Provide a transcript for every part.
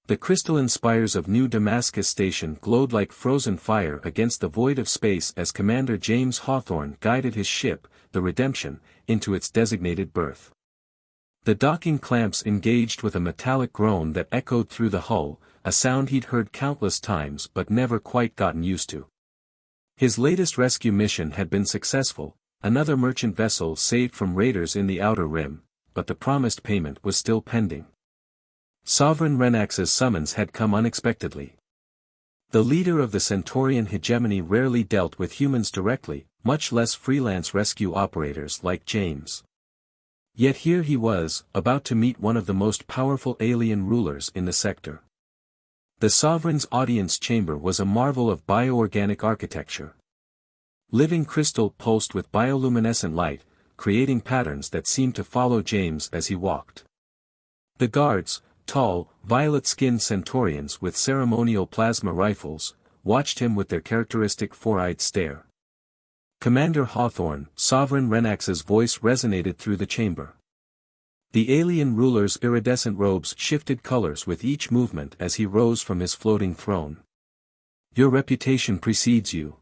The crystalline spires of New Damascus Station glowed like frozen fire against the void of space as Commander James Hawthorne guided his ship, the Redemption, into its designated berth. The docking clamps engaged with a metallic groan that echoed through the hull, a sound he'd heard countless times but never quite gotten used to. His latest rescue mission had been successful, another merchant vessel saved from raiders in the Outer Rim, but the promised payment was still pending. Sovereign Renax's summons had come unexpectedly. The leader of the Centaurian hegemony rarely dealt with humans directly, much less freelance rescue operators like James. Yet here he was, about to meet one of the most powerful alien rulers in the sector. The Sovereign's audience chamber was a marvel of bioorganic architecture. Living crystal pulsed with bioluminescent light, creating patterns that seemed to follow James as he walked. The guards, tall, violet-skinned Centaurians with ceremonial plasma rifles, watched him with their characteristic four-eyed stare. Commander Hawthorne, Sovereign Renax's voice resonated through the chamber. The alien ruler's iridescent robes shifted colors with each movement as he rose from his floating throne. Your reputation precedes you.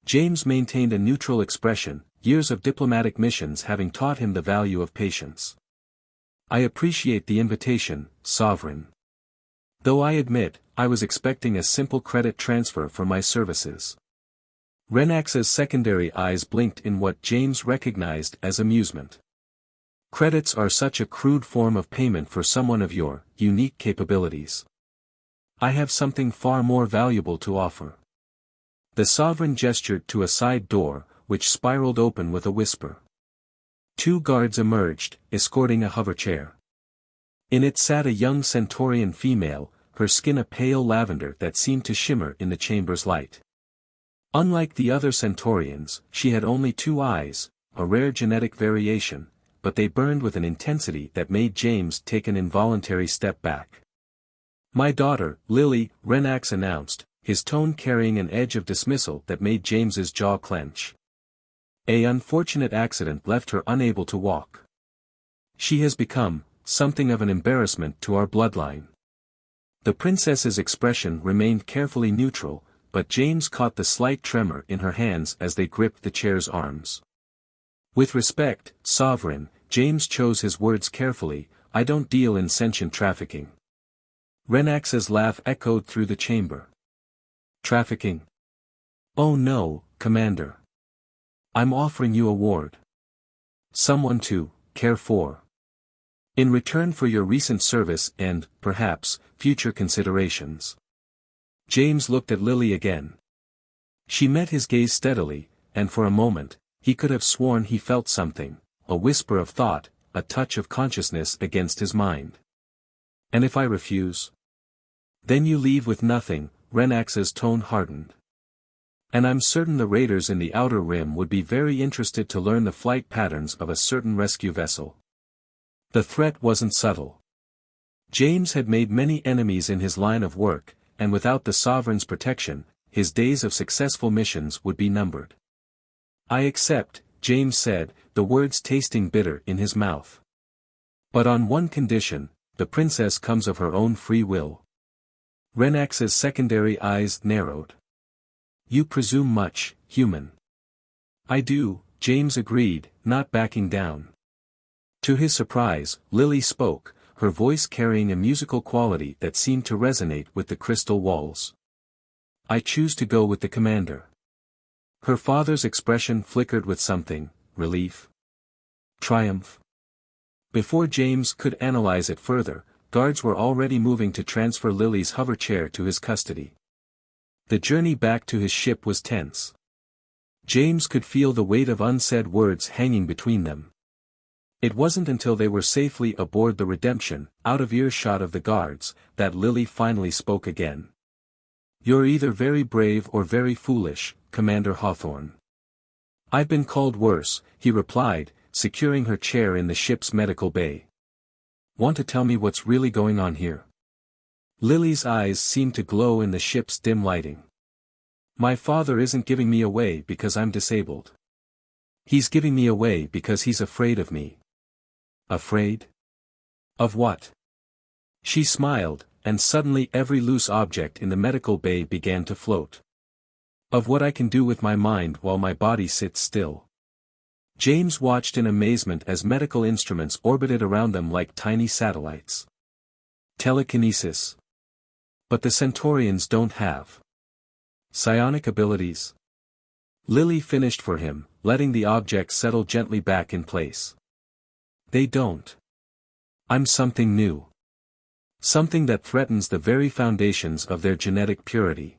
James maintained a neutral expression, years of diplomatic missions having taught him the value of patience. I appreciate the invitation, Sovereign. Though I admit, I was expecting a simple credit transfer for my services. Renax's secondary eyes blinked in what James recognized as amusement. Credits are such a crude form of payment for someone of your unique capabilities. I have something far more valuable to offer. The Sovereign gestured to a side door, which spiraled open with a whisper. Two guards emerged, escorting a hoverchair. In it sat a young Centaurian female, her skin a pale lavender that seemed to shimmer in the chamber's light. Unlike the other Centaurians, she had only two eyes, a rare genetic variation, but they burned with an intensity that made James take an involuntary step back. My daughter, Lily, Renax announced, his tone carrying an edge of dismissal that made James's jaw clench. An unfortunate accident left her unable to walk. She has become something of an embarrassment to our bloodline. The princess's expression remained carefully neutral, but James caught the slight tremor in her hands as they gripped the chair's arms. With respect, Sovereign, James chose his words carefully, I don't deal in sentient trafficking. Renax's laugh echoed through the chamber. Trafficking? Oh no, Commander. I'm offering you a ward. Someone to care for. In return for your recent service and, perhaps, future considerations. James looked at Lily again. She met his gaze steadily, and for a moment, he could have sworn he felt something, a whisper of thought, a touch of consciousness against his mind. And if I refuse? Then you leave with nothing, Renax's tone hardened. And I'm certain the raiders in the Outer Rim would be very interested to learn the flight patterns of a certain rescue vessel. The threat wasn't subtle. James had made many enemies in his line of work, and without the Sovereign's protection, his days of successful missions would be numbered. I accept, James said, the words tasting bitter in his mouth. But on one condition, the princess comes of her own free will. Renax's secondary eyes narrowed. You presume much, human. I do, James agreed, not backing down. To his surprise, Lily spoke, her voice carrying a musical quality that seemed to resonate with the crystal walls. I choose to go with the commander. Her father's expression flickered with something, relief. Triumph. Before James could analyze it further, guards were already moving to transfer Lily's hoverchair to his custody. The journey back to his ship was tense. James could feel the weight of unsaid words hanging between them. It wasn't until they were safely aboard the Redemption, out of earshot of the guards, that Lily finally spoke again. You're either very brave or very foolish, Commander Hawthorne. I've been called worse, he replied, securing her chair in the ship's medical bay. Want to tell me what's really going on here? Lily's eyes seemed to glow in the ship's dim lighting. My father isn't giving me away because I'm disabled. He's giving me away because he's afraid of me. Afraid? Of what? She smiled, and suddenly every loose object in the medical bay began to float. Of what I can do with my mind while my body sits still. James watched in amazement as medical instruments orbited around them like tiny satellites. Telekinesis. But the Centaurians don't have psionic abilities. Lily finished for him, letting the object settle gently back in place. They don't. I'm something new. Something that threatens the very foundations of their genetic purity.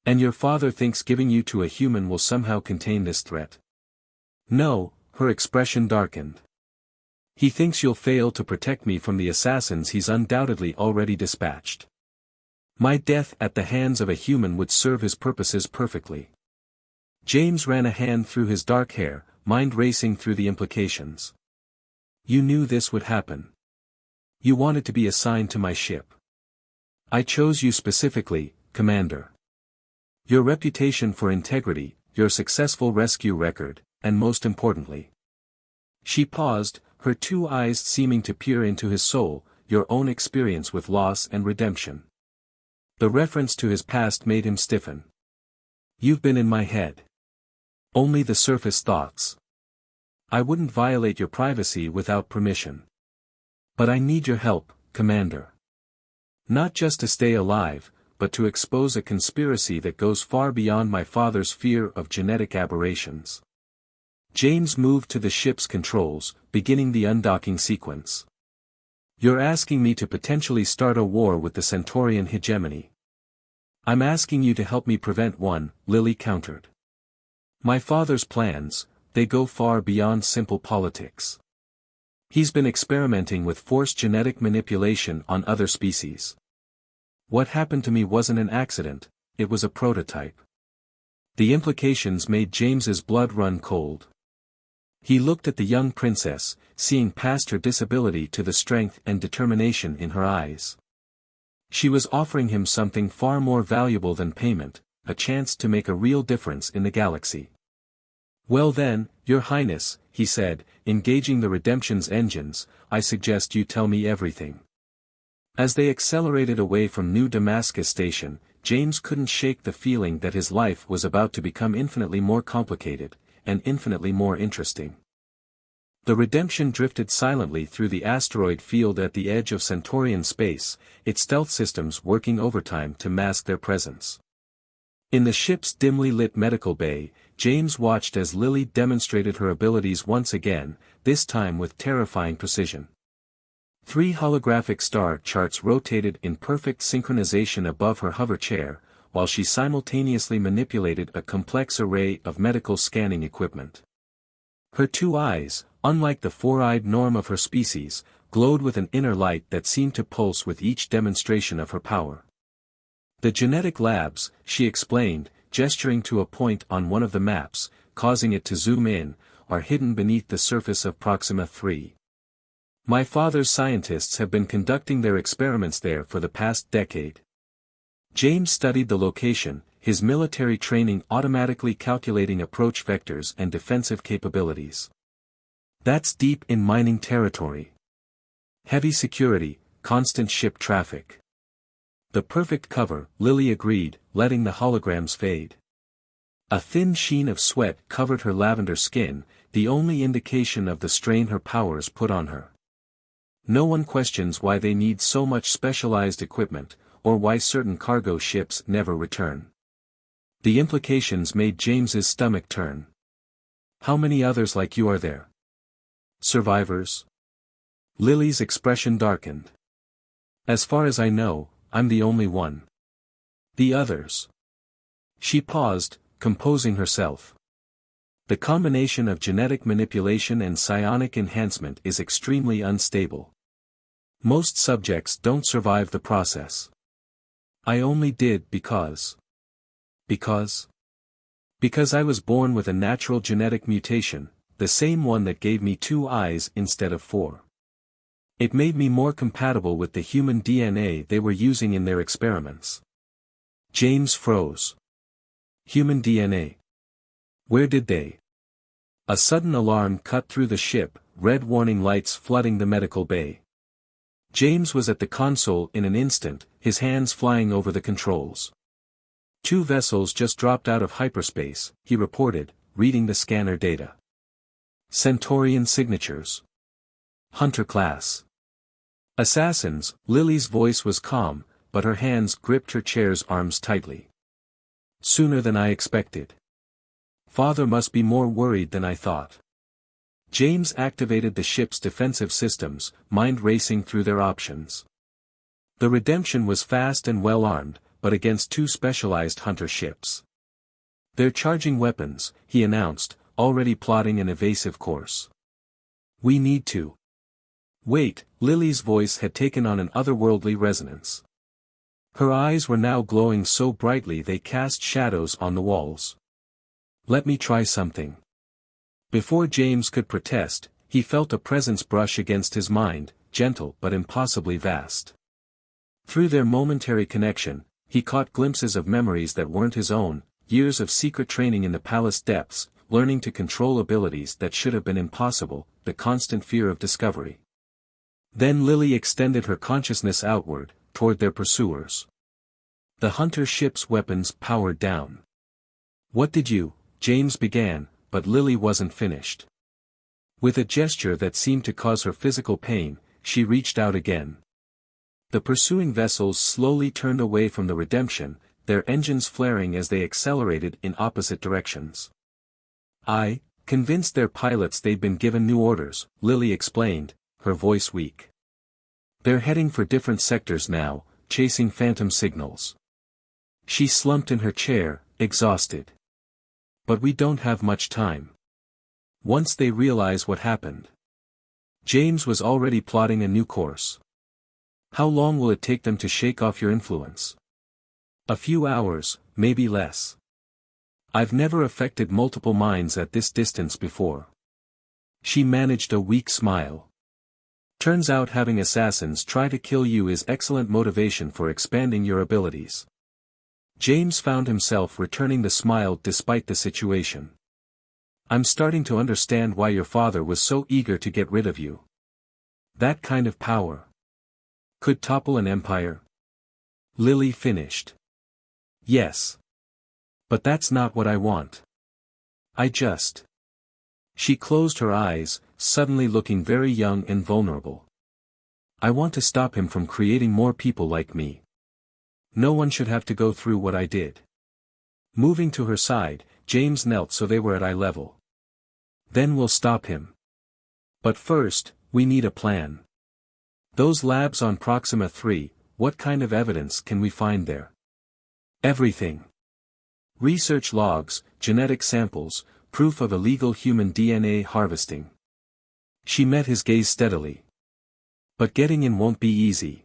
And your father thinks giving you to a human will somehow contain this threat. No, her expression darkened. He thinks you'll fail to protect me from the assassins he's undoubtedly already dispatched. My death at the hands of a human would serve his purposes perfectly. James ran a hand through his dark hair, mind racing through the implications. You knew this would happen. You wanted to be assigned to my ship. I chose you specifically, Commander. Your reputation for integrity, your successful rescue record, and most importantly. She paused, her two eyes seeming to peer into his soul, your own experience with loss and redemption. The reference to his past made him stiffen. You've been in my head. Only the surface thoughts. I wouldn't violate your privacy without permission. But I need your help, Commander. Not just to stay alive, but to expose a conspiracy that goes far beyond my father's fear of genetic aberrations. James moved to the ship's controls, beginning the undocking sequence. You're asking me to potentially start a war with the Centaurian hegemony. I'm asking you to help me prevent one, Lily countered. My father's plans, they go far beyond simple politics. He's been experimenting with forced genetic manipulation on other species. What happened to me wasn't an accident, it was a prototype. The implications made James's blood run cold. He looked at the young princess, seeing past her disability to the strength and determination in her eyes. She was offering him something far more valuable than payment, a chance to make a real difference in the galaxy. Well then, Your Highness, he said, engaging the Redemption's engines, I suggest you tell me everything. As they accelerated away from New Damascus Station, James couldn't shake the feeling that his life was about to become infinitely more complicated, and infinitely more interesting. The Redemption drifted silently through the asteroid field at the edge of Centaurian space, its stealth systems working overtime to mask their presence. In the ship's dimly lit medical bay, James watched as Lily demonstrated her abilities once again, this time with terrifying precision. 3 holographic star charts rotated in perfect synchronization above her hover chair, while she simultaneously manipulated a complex array of medical scanning equipment. Her 2 eyes, unlike the 4-eyed norm of her species, glowed with an inner light that seemed to pulse with each demonstration of her power. The genetic labs, she explained, gesturing to a point on one of the maps, causing it to zoom in, are hidden beneath the surface of Proxima 3. My father's scientists have been conducting their experiments there for the past decade. James studied the location, his military training automatically calculating approach vectors and defensive capabilities. That's deep in mining territory. Heavy security, constant ship traffic. The perfect cover, Lily agreed, letting the holograms fade. A thin sheen of sweat covered her lavender skin, the only indication of the strain her powers put on her. No one questions why they need so much specialized equipment, or why certain cargo ships never return. The implications made James's stomach turn. How many others like you are there? Survivors? Lily's expression darkened. As far as I know, I'm the only one. The others. She paused, composing herself. The combination of genetic manipulation and psionic enhancement is extremely unstable. Most subjects don't survive the process. I only did because. Because I was born with a natural genetic mutation, the same one that gave me 2 eyes instead of 4. It made me more compatible with the human DNA they were using in their experiments. James froze. Human DNA. Where did they? A sudden alarm cut through the ship, red warning lights flooding the medical bay. James was at the console in an instant, his hands flying over the controls. 2 vessels just dropped out of hyperspace, he reported, reading the scanner data. Centaurian signatures. Hunter class. Assassins. Lily's voice was calm, but her hands gripped her chair's arms tightly. Sooner than I expected. Father must be more worried than I thought. James activated the ship's defensive systems, mind racing through their options. The Redemption was fast and well armed, but against 2 specialized hunter ships. They're charging weapons, he announced, already plotting an evasive course. We need to. Wait, Lily's voice had taken on an otherworldly resonance. Her eyes were now glowing so brightly they cast shadows on the walls. Let me try something. Before James could protest, he felt a presence brush against his mind, gentle but impossibly vast. Through their momentary connection, he caught glimpses of memories that weren't his own, years of secret training in the palace depths, learning to control abilities that should have been impossible, the constant fear of discovery. Then Lily extended her consciousness outward, toward their pursuers. The hunter ship's weapons powered down. What did you, James began, but Lily wasn't finished. With a gesture that seemed to cause her physical pain, she reached out again. The pursuing vessels slowly turned away from the Redemption, their engines flaring as they accelerated in opposite directions. I convinced their pilots they'd been given new orders, Lily explained, her voice weak. They're heading for different sectors now, chasing phantom signals. She slumped in her chair, exhausted. But we don't have much time. Once they realize what happened. James was already plotting a new course. How long will it take them to shake off your influence? A few hours, maybe less. I've never affected multiple minds at this distance before. She managed a weak smile. Turns out having assassins try to kill you is excellent motivation for expanding your abilities. James found himself returning the smile despite the situation. I'm starting to understand why your father was so eager to get rid of you. That kind of power could topple an empire. Lily finished. Yes. But that's not what I want. She closed her eyes, suddenly looking very young and vulnerable. I want to stop him from creating more people like me. No one should have to go through what I did. Moving to her side, James knelt so they were at eye level. Then we'll stop him. But first, we need a plan. Those labs on Proxima 3, what kind of evidence can we find there? Everything. Research logs, genetic samples, proof of illegal human DNA harvesting. She met his gaze steadily. But getting in won't be easy.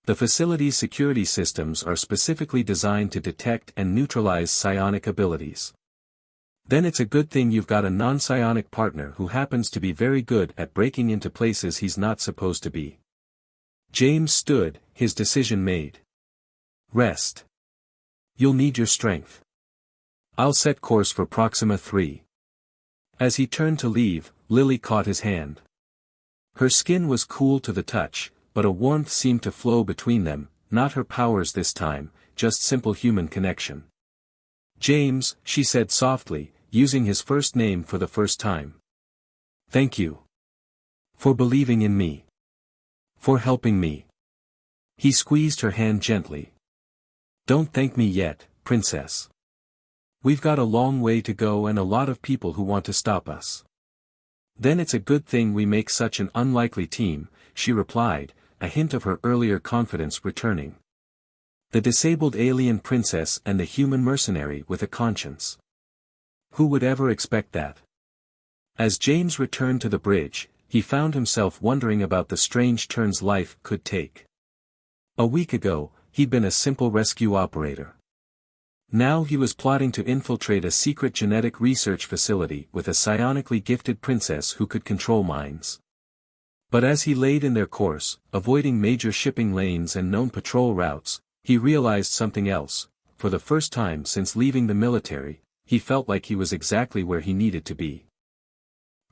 The facility's security systems are specifically designed to detect and neutralize psionic abilities. Then it's a good thing you've got a non-psionic partner who happens to be very good at breaking into places he's not supposed to be. James stood, his decision made. Rest. You'll need your strength. I'll set course for Proxima 3. As he turned to leave, Lily caught his hand. Her skin was cool to the touch, but a warmth seemed to flow between them, not her powers this time, just simple human connection. James, she said softly, using his first name for the first time. Thank you. For believing in me. For helping me. He squeezed her hand gently. Don't thank me yet, princess. We've got a long way to go and a lot of people who want to stop us. Then it's a good thing we make such an unlikely team, she replied, a hint of her earlier confidence returning. The disabled alien princess and the human mercenary with a conscience. Who would ever expect that? As James returned to the bridge, he found himself wondering about the strange turns life could take. A week ago, he'd been a simple rescue operator. Now he was plotting to infiltrate a secret genetic research facility with a psionically gifted princess who could control minds. But as he laid in their course, avoiding major shipping lanes and known patrol routes, he realized something else. For the first time since leaving the military, he felt like he was exactly where he needed to be.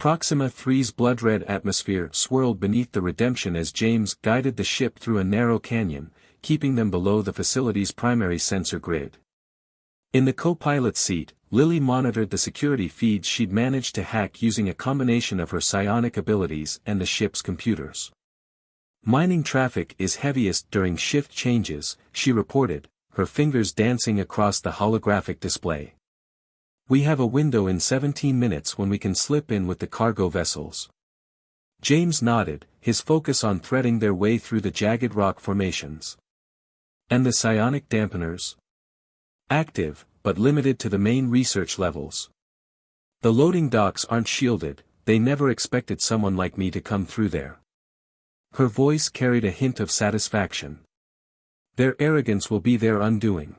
Proxima 3's blood-red atmosphere swirled beneath the Redemption as James guided the ship through a narrow canyon, keeping them below the facility's primary sensor grid. In the co-pilot's seat, Lily monitored the security feeds she'd managed to hack using a combination of her psionic abilities and the ship's computers. Mining traffic is heaviest during shift changes, she reported, her fingers dancing across the holographic display. We have a window in 17 minutes when we can slip in with the cargo vessels. James nodded, his focus on threading their way through the jagged rock formations. And the psionic dampeners? Active, but limited to the main research levels. The loading docks aren't shielded, they never expected someone like me to come through there. Her voice carried a hint of satisfaction. Their arrogance will be their undoing.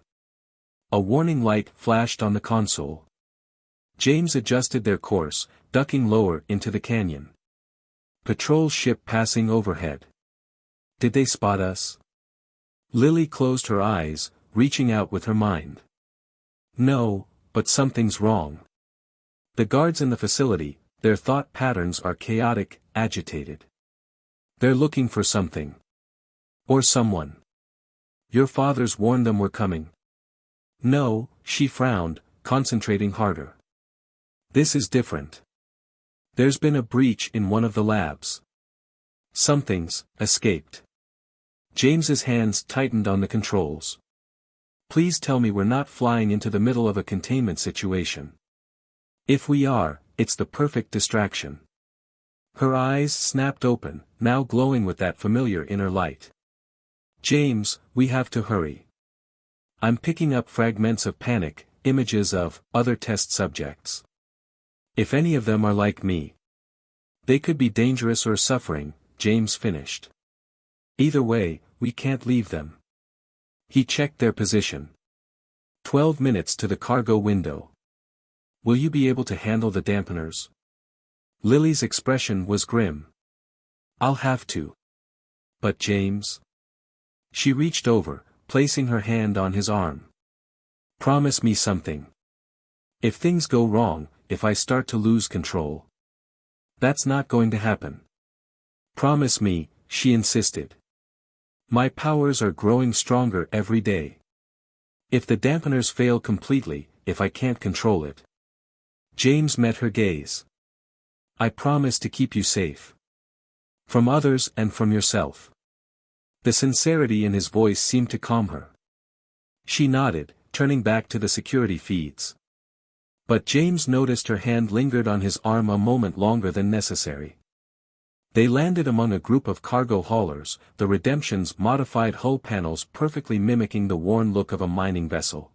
A warning light flashed on the console. James adjusted their course, ducking lower into the canyon. Patrol ship passing overhead. Did they spot us? Lily closed her eyes, reaching out with her mind. No, but something's wrong. The guards in the facility, their thought patterns are chaotic, agitated. They're looking for something. Or someone. Your fathers warned them we're coming. No, she frowned, concentrating harder. This is different. There's been a breach in one of the labs. Something's escaped. James's hands tightened on the controls. Please tell me we're not flying into the middle of a containment situation. If we are, it's the perfect distraction. Her eyes snapped open, now glowing with that familiar inner light. James, we have to hurry. I'm picking up fragments of panic, images of other test subjects. If any of them are like me, they could be dangerous or suffering, James finished. Either way, we can't leave them. He checked their position. 12 minutes to the cargo window. Will you be able to handle the dampeners? Lily's expression was grim. I'll have to. But James? She reached over, placing her hand on his arm. Promise me something. If things go wrong, if I start to lose control. That's not going to happen. Promise me, she insisted. My powers are growing stronger every day. If the dampeners fail completely, if I can't control it. James met her gaze. I promise to keep you safe. From others and from yourself. The sincerity in his voice seemed to calm her. She nodded, turning back to the security feeds. But James noticed her hand lingered on his arm a moment longer than necessary. They landed among a group of cargo haulers, the Redemption's modified hull panels perfectly mimicking the worn look of a mining vessel.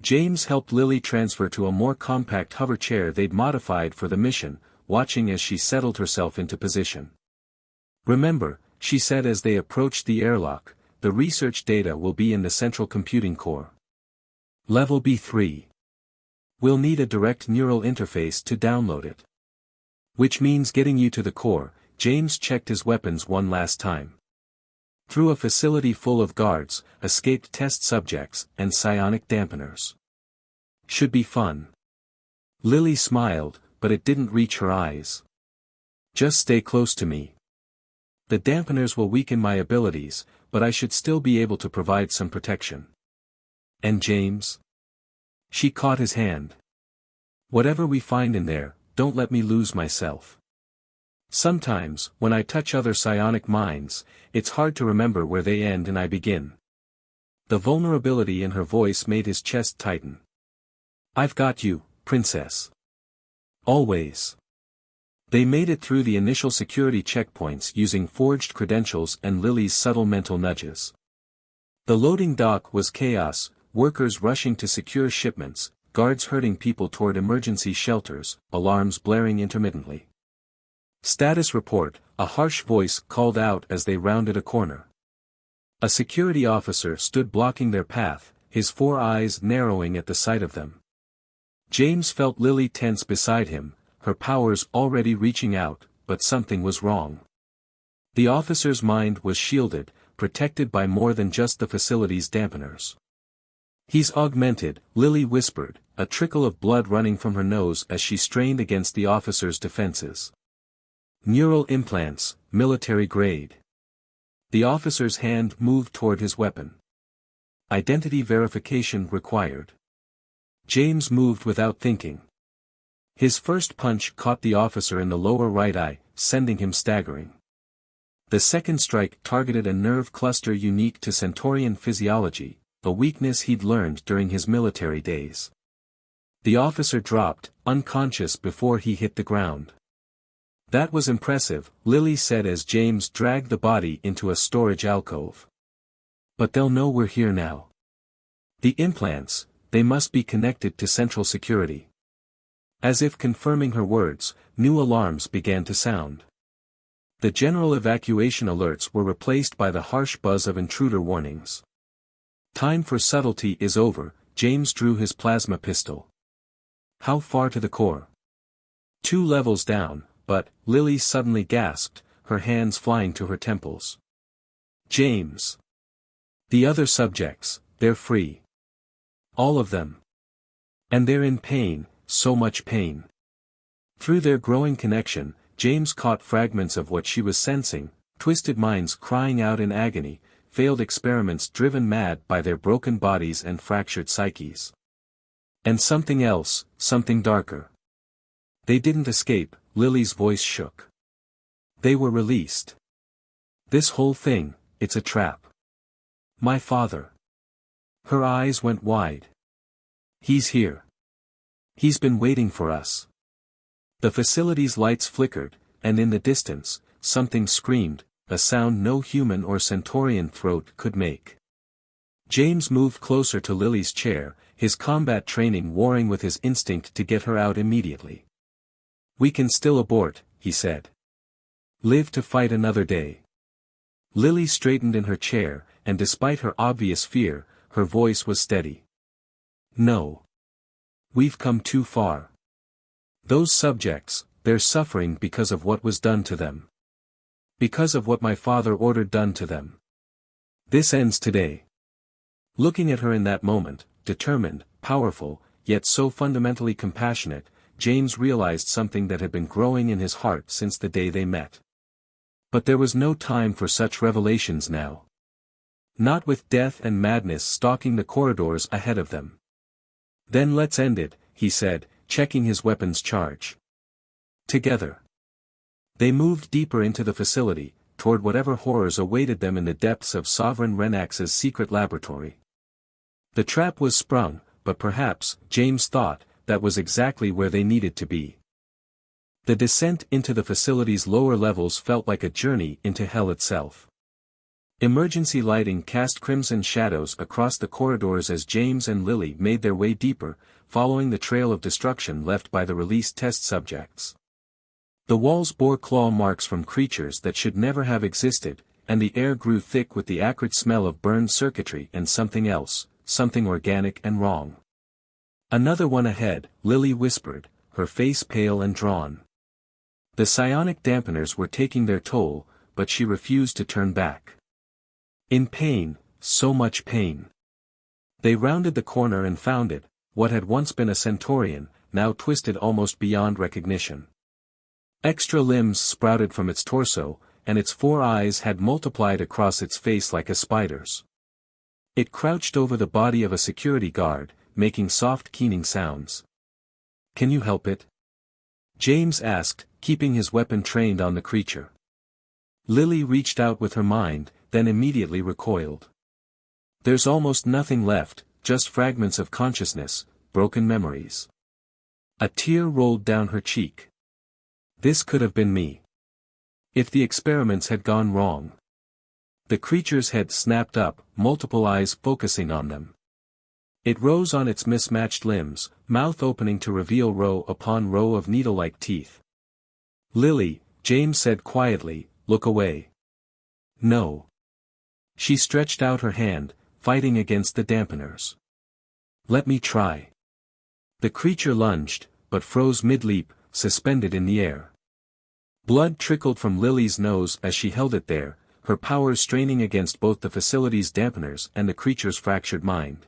James helped Lily transfer to a more compact hover chair they'd modified for the mission, watching as she settled herself into position. Remember, she said as they approached the airlock, the research data will be in the central computing core. Level B3. We'll need a direct neural interface to download it. Which means getting you to the core. James checked his weapons one last time. Through a facility full of guards, escaped test subjects, and psionic dampeners. Should be fun. Lily smiled, but it didn't reach her eyes. Just stay close to me. The dampeners will weaken my abilities, but I should still be able to provide some protection. And James? She caught his hand. Whatever we find in there, don't let me lose myself. Sometimes, when I touch other psionic minds, it's hard to remember where they end and I begin. The vulnerability in her voice made his chest tighten. I've got you, princess. Always. They made it through the initial security checkpoints using forged credentials and Lily's subtle mental nudges. The loading dock was chaos, workers rushing to secure shipments, guards herding people toward emergency shelters, alarms blaring intermittently. Status report, a harsh voice called out as they rounded a corner. A security officer stood blocking their path, his 4 eyes narrowing at the sight of them. James felt Lily tense beside him, her powers already reaching out, but something was wrong. The officer's mind was shielded, protected by more than just the facility's dampeners. He's augmented, Lily whispered, a trickle of blood running from her nose as she strained against the officer's defenses. Neural implants, military grade. The officer's hand moved toward his weapon. Identity verification required. James moved without thinking. His first punch caught the officer in the lower right eye, sending him staggering. The second strike targeted a nerve cluster unique to Centaurian physiology, a weakness he'd learned during his military days. The officer dropped, unconscious before he hit the ground. That was impressive, Lily said as James dragged the body into a storage alcove. But they'll know we're here now. The implants, they must be connected to central security. As if confirming her words, new alarms began to sound. The general evacuation alerts were replaced by the harsh buzz of intruder warnings. Time for subtlety is over, James drew his plasma pistol. How far to the core? 2 levels down, but, Lily suddenly gasped, her hands flying to her temples. James. The other subjects, they're free. All of them. And they're in pain, so much pain. Through their growing connection, James caught fragments of what she was sensing, twisted minds crying out in agony, failed experiments driven mad by their broken bodies and fractured psyches. And something else, something darker. They didn't escape, Lily's voice shook. They were released. This whole thing, it's a trap. My father. Her eyes went wide. He's here. He's been waiting for us. The facility's lights flickered, and in the distance, something screamed, a sound no human or Centaurian throat could make. James moved closer to Lily's chair, his combat training warring with his instinct to get her out immediately. We can still abort, he said. Live to fight another day. Lily straightened in her chair, and despite her obvious fear, her voice was steady. No. We've come too far. Those subjects, they're suffering because of what was done to them. Because of what my father ordered done to them. This ends today. Looking at her in that moment, determined, powerful, yet so fundamentally compassionate, James realized something that had been growing in his heart since the day they met. But there was no time for such revelations now. Not with death and madness stalking the corridors ahead of them. Then let's end it, he said, checking his weapon's charge. Together. They moved deeper into the facility, toward whatever horrors awaited them in the depths of Sovereign Renax's secret laboratory. The trap was sprung, but perhaps, James thought, that was exactly where they needed to be. The descent into the facility's lower levels felt like a journey into hell itself. Emergency lighting cast crimson shadows across the corridors as James and Lily made their way deeper, following the trail of destruction left by the released test subjects. The walls bore claw marks from creatures that should never have existed, and the air grew thick with the acrid smell of burned circuitry and something else, something organic and wrong. Another one ahead, Lily whispered, her face pale and drawn. The psionic dampeners were taking their toll, but she refused to turn back. In pain, so much pain. They rounded the corner and found it, what had once been a Centaurian, now twisted almost beyond recognition. Extra limbs sprouted from its torso, and its 4 eyes had multiplied across its face like a spider's. It crouched over the body of a security guard, making soft keening sounds. Can you help it? James asked, keeping his weapon trained on the creature. Lily reached out with her mind, then immediately recoiled. There's almost nothing left, just fragments of consciousness, broken memories. A tear rolled down her cheek. This could have been me. If the experiments had gone wrong. The creature's head snapped up, multiple eyes focusing on them. It rose on its mismatched limbs, mouth opening to reveal row upon row of needle-like teeth. Lily, James said quietly, look away. No. She stretched out her hand, fighting against the dampeners. Let me try. The creature lunged, but froze mid-leap, suspended in the air. Blood trickled from Lily's nose as she held it there, her powers straining against both the facility's dampeners and the creature's fractured mind.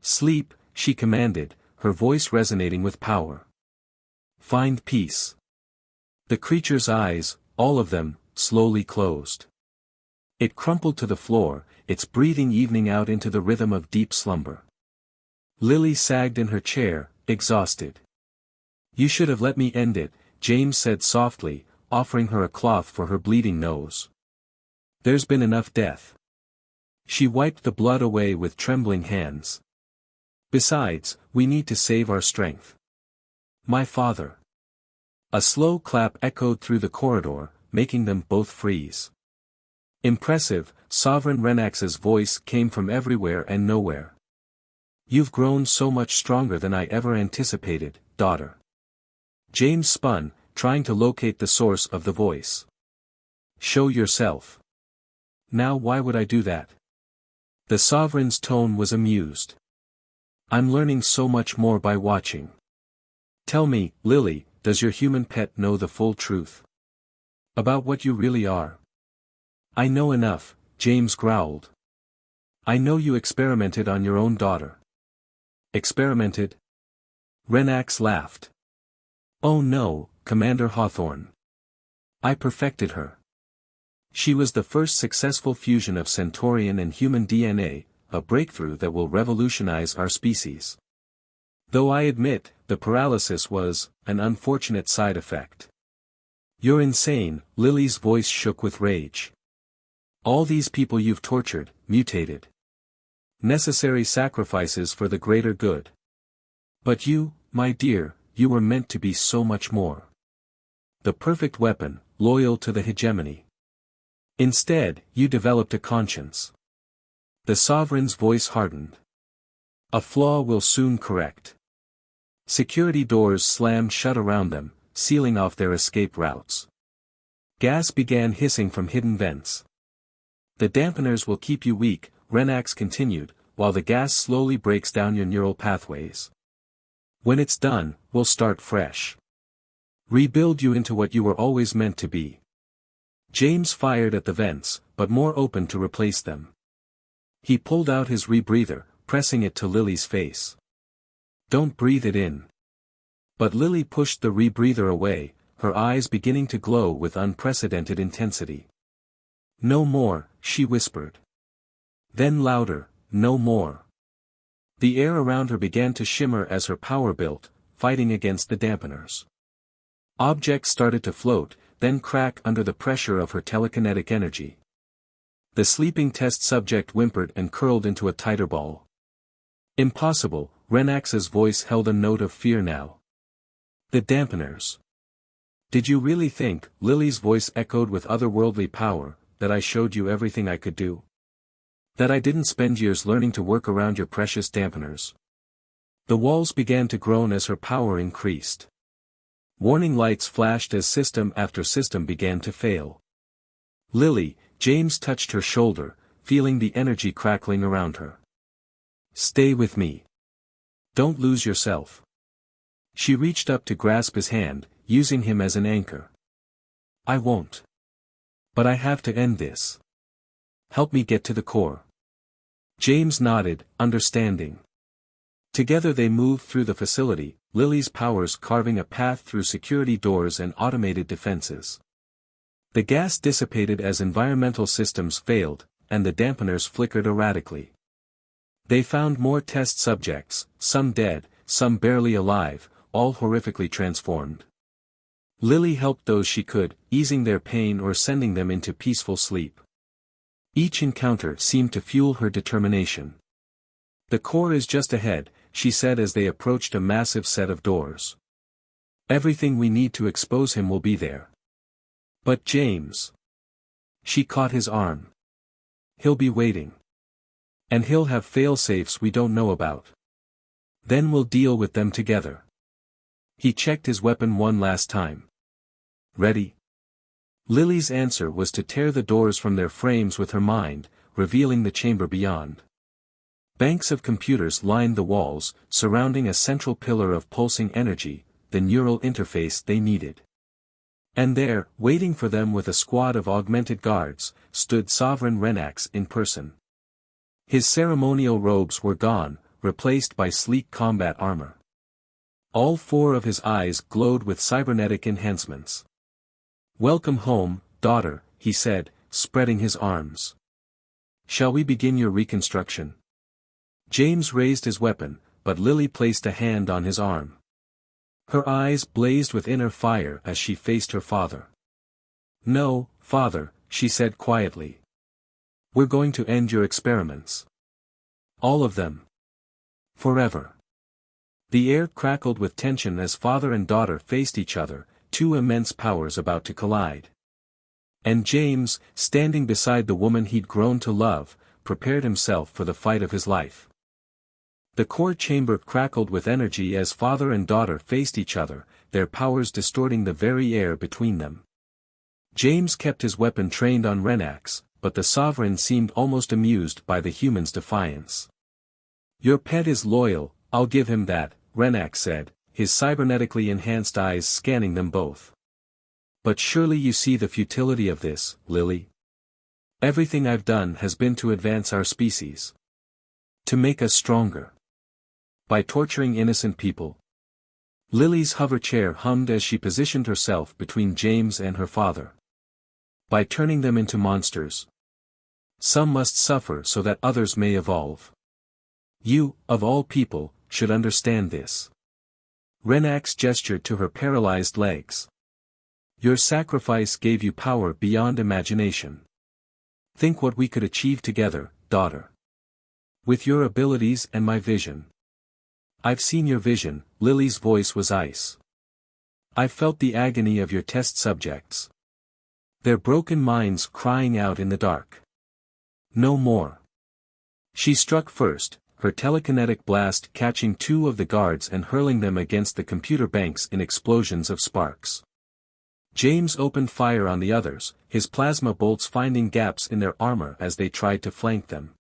Sleep, she commanded, her voice resonating with power. Find peace. The creature's eyes, all of them, slowly closed. It crumpled to the floor, its breathing evening out into the rhythm of deep slumber. Lily sagged in her chair, exhausted. You should have let me end it, James said softly, offering her a cloth for her bleeding nose. There's been enough death. She wiped the blood away with trembling hands. Besides, we need to save our strength. My father. A slow clap echoed through the corridor, making them both freeze. Impressive, Sovereign Renax's voice came from everywhere and nowhere. You've grown so much stronger than I ever anticipated, daughter. James spun, trying to locate the source of the voice. Show yourself. Now why would I do that? The Sovereign's tone was amused. I'm learning so much more by watching. Tell me, Lily, does your human pet know the full truth? About what you really are? I know enough, James growled. I know you experimented on your own daughter. Experimented? Renax laughed. Oh no, Commander Hawthorne. I perfected her. She was the first successful fusion of Centaurian and human DNA, a breakthrough that will revolutionize our species. Though I admit, the paralysis was an unfortunate side effect. You're insane, Lily's voice shook with rage. All these people you've tortured, mutated. Necessary sacrifices for the greater good. But you, my dear, you were meant to be so much more. The perfect weapon, loyal to the hegemony. Instead, you developed a conscience. The Sovereign's voice hardened. A flaw we'll soon correct. Security doors slammed shut around them, sealing off their escape routes. Gas began hissing from hidden vents. The dampeners will keep you weak, Renax continued, while the gas slowly breaks down your neural pathways. When it's done, we'll start fresh. Rebuild you into what you were always meant to be. James fired at the vents, but more open to replace them. He pulled out his rebreather, pressing it to Lily's face. Don't breathe it in. But Lily pushed the rebreather away, her eyes beginning to glow with unprecedented intensity. No more, she whispered. Then louder, no more. The air around her began to shimmer as her power built, fighting against the dampeners. Objects started to float, then crack under the pressure of her telekinetic energy. The sleeping test subject whimpered and curled into a tighter ball. Impossible, Renax's voice held a note of fear now. The dampeners. Did you really think, Lily's voice echoed with otherworldly power, that I showed you everything I could do? That I didn't spend years learning to work around your precious dampeners? The walls began to groan as her power increased. Warning lights flashed as system after system began to fail. Lily, James touched her shoulder, feeling the energy crackling around her. Stay with me. Don't lose yourself. She reached up to grasp his hand, using him as an anchor. I won't. But I have to end this. Help me get to the core. James nodded, understanding. Together they moved through the facility, Lily's powers carving a path through security doors and automated defenses. The gas dissipated as environmental systems failed, and the dampeners flickered erratically. They found more test subjects, some dead, some barely alive, all horrifically transformed. Lily helped those she could, easing their pain or sending them into peaceful sleep. Each encounter seemed to fuel her determination. The core is just ahead, she said as they approached a massive set of doors. Everything we need to expose him will be there. But James. She caught his arm. He'll be waiting. And he'll have fail-safes we don't know about. Then we'll deal with them together. He checked his weapon one last time. Ready? Lily's answer was to tear the doors from their frames with her mind, revealing the chamber beyond. Banks of computers lined the walls, surrounding a central pillar of pulsing energy, the neural interface they needed. And there, waiting for them with a squad of augmented guards, stood Sovereign Renax in person. His ceremonial robes were gone, replaced by sleek combat armor. All four of his eyes glowed with cybernetic enhancements. "Welcome home, daughter," he said, spreading his arms. "Shall we begin your reconstruction?" James raised his weapon, but Lily placed a hand on his arm. Her eyes blazed with inner fire as she faced her father. "No, father," she said quietly. "We're going to end your experiments. All of them. Forever." The air crackled with tension as father and daughter faced each other, two immense powers about to collide. And James, standing beside the woman he'd grown to love, prepared himself for the fight of his life. The core chamber crackled with energy as father and daughter faced each other, their powers distorting the very air between them. James kept his weapon trained on Renax, but the Sovereign seemed almost amused by the human's defiance. "Your pet is loyal, I'll give him that," Renax said, his cybernetically enhanced eyes scanning them both. "But surely you see the futility of this, Lily. Everything I've done has been to advance our species. To make us stronger. By torturing innocent people." Lily's hover chair hummed as she positioned herself between James and her father. "By turning them into monsters. Some must suffer so that others may evolve. You, of all people, should understand this." Renax gestured to her paralyzed legs. "Your sacrifice gave you power beyond imagination. Think what we could achieve together, daughter. With your abilities and my vision." "I've seen your vision," Lily's voice was ice. "I've felt the agony of your test subjects. Their broken minds crying out in the dark. No more." She struck first, her telekinetic blast catching two of the guards and hurling them against the computer banks in explosions of sparks. James opened fire on the others, his plasma bolts finding gaps in their armor as they tried to flank them.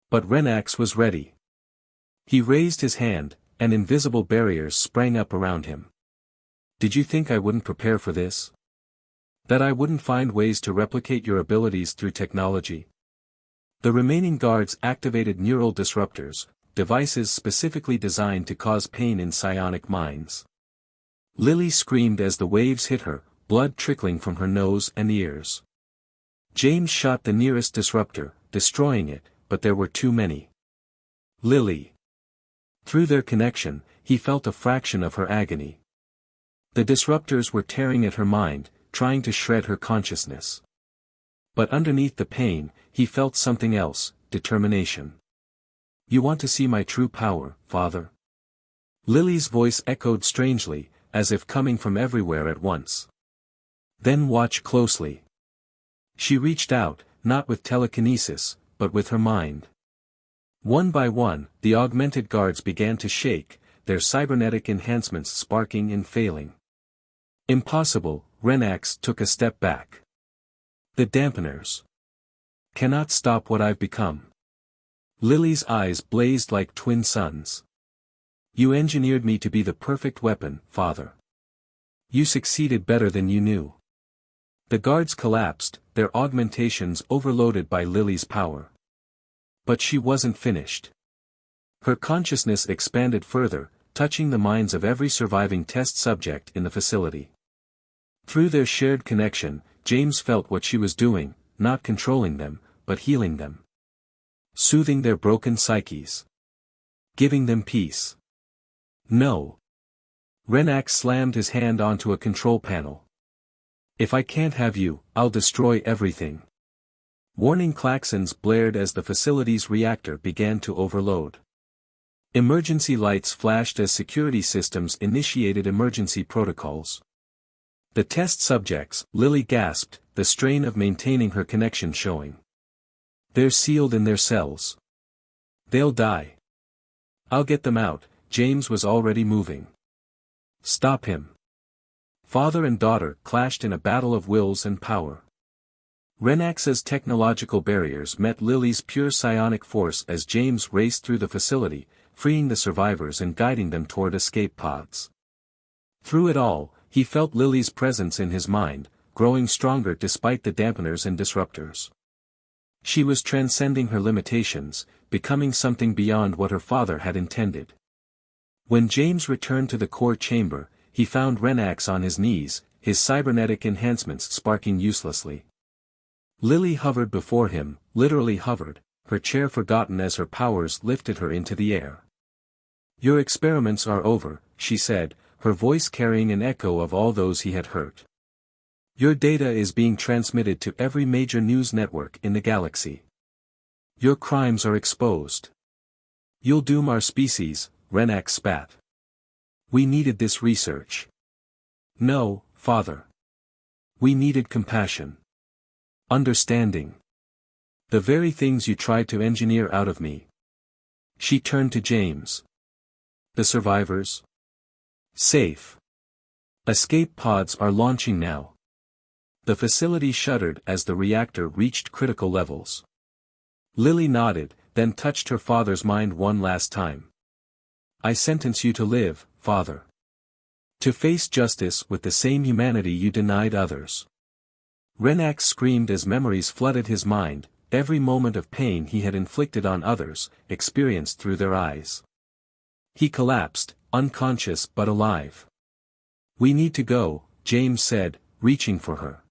But Renax was ready. He raised his hand, and invisible barriers sprang up around him. "Did you think I wouldn't prepare for this? That I wouldn't find ways to replicate your abilities through technology?" The remaining guards activated neural disruptors, devices specifically designed to cause pain in psionic minds. Lily screamed as the waves hit her, blood trickling from her nose and ears. James shot the nearest disruptor, destroying it, but there were too many. Lily. Through their connection, he felt a fraction of her agony. The disruptors were tearing at her mind, trying to shred her consciousness. But underneath the pain, he felt something else, determination. "You want to see my true power, father?" Lily's voice echoed strangely, as if coming from everywhere at once. "Then watch closely." She reached out, not with telekinesis, but with her mind. One by one, the augmented guards began to shake, their cybernetic enhancements sparking and failing. "Impossible," Renax took a step back. "The dampeners cannot stop what I've become." Lily's eyes blazed like twin suns. "You engineered me to be the perfect weapon, father. You succeeded better than you knew." The guards collapsed, their augmentations overloaded by Lily's power. But she wasn't finished. Her consciousness expanded further, touching the minds of every surviving test subject in the facility. Through their shared connection, James felt what she was doing, not controlling them, but healing them. Soothing their broken psyches. Giving them peace. "No." Renax slammed his hand onto a control panel. "If I can't have you, I'll destroy everything." Warning klaxons blared as the facility's reactor began to overload. Emergency lights flashed as security systems initiated emergency protocols. The test subjects, Lily gasped, the strain of maintaining her connection showing. "They're sealed in their cells. They'll die." "I'll get them out," James was already moving. "Stop him." Father and daughter clashed in a battle of wills and power. Renax's technological barriers met Lily's pure psionic force as James raced through the facility, freeing the survivors and guiding them toward escape pods. Through it all, he felt Lily's presence in his mind, growing stronger despite the dampeners and disruptors. She was transcending her limitations, becoming something beyond what her father had intended. When James returned to the core chamber, he found Renax on his knees, his cybernetic enhancements sparking uselessly. Lily hovered before him, literally hovered, her chair forgotten as her powers lifted her into the air. "Your experiments are over," she said, her voice carrying an echo of all those he had hurt. "Your data is being transmitted to every major news network in the galaxy. Your crimes are exposed. You'll doom our species," Renax spat. "We needed this research." "No, Father. We needed compassion. Understanding. The very things you tried to engineer out of me." She turned to James. "The survivors? Safe. Escape pods are launching now." The facility shuddered as the reactor reached critical levels. Lily nodded, then touched her father's mind one last time. "I sentence you to live, Father. To face justice with the same humanity you denied others." Renax screamed as memories flooded his mind, every moment of pain he had inflicted on others, experienced through their eyes. He collapsed, unconscious but alive. "We need to go," James said, reaching for her.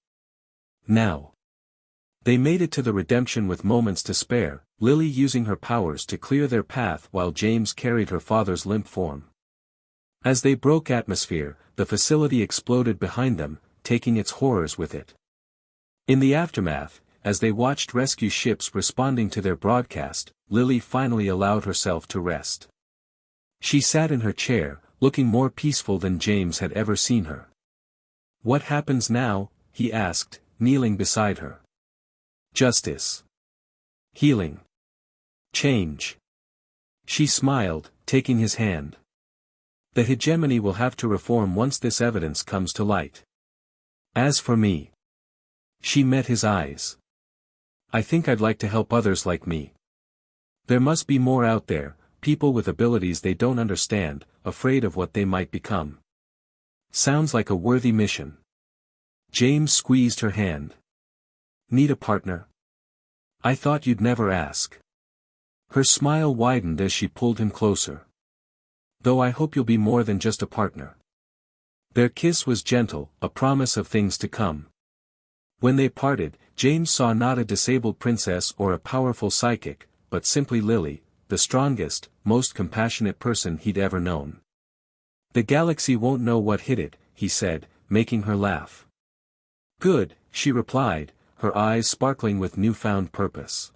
"Now." They made it to the redemption with moments to spare, Lily using her powers to clear their path while James carried her father's limp form. As they broke atmosphere, the facility exploded behind them, taking its horrors with it. In the aftermath, as they watched rescue ships responding to their broadcast, Lily finally allowed herself to rest. She sat in her chair, looking more peaceful than James had ever seen her. "What happens now?" he asked, kneeling beside her. "Justice. Healing. Change." She smiled, taking his hand. "The hegemony will have to reform once this evidence comes to light. As for me." She met his eyes. "I think I'd like to help others like me. There must be more out there, people with abilities they don't understand, afraid of what they might become. Sounds like a worthy mission." James squeezed her hand. "Need a partner? I thought you'd never ask." Her smile widened as she pulled him closer. "Though I hope you'll be more than just a partner." Their kiss was gentle, a promise of things to come. When they parted, James saw not a disabled princess or a powerful psychic, but simply Lily, the strongest, most compassionate person he'd ever known. "The galaxy won't know what hit it," he said, making her laugh. "Good," she replied, her eyes sparkling with newfound purpose.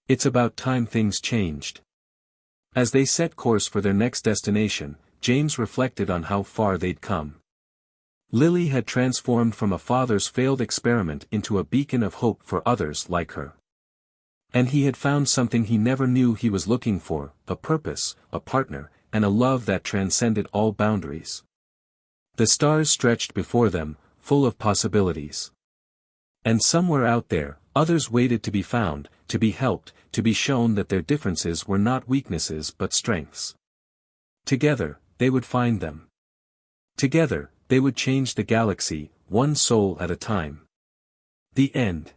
"It's about time things changed." As they set course for their next destination, James reflected on how far they'd come. Lily had transformed from a father's failed experiment into a beacon of hope for others like her. And he had found something he never knew he was looking for, a purpose, a partner, and a love that transcended all boundaries. The stars stretched before them, full of possibilities. And somewhere out there, others waited to be found, to be helped, to be shown that their differences were not weaknesses but strengths. Together, they would find them. Together, they would change the galaxy, one soul at a time. The end.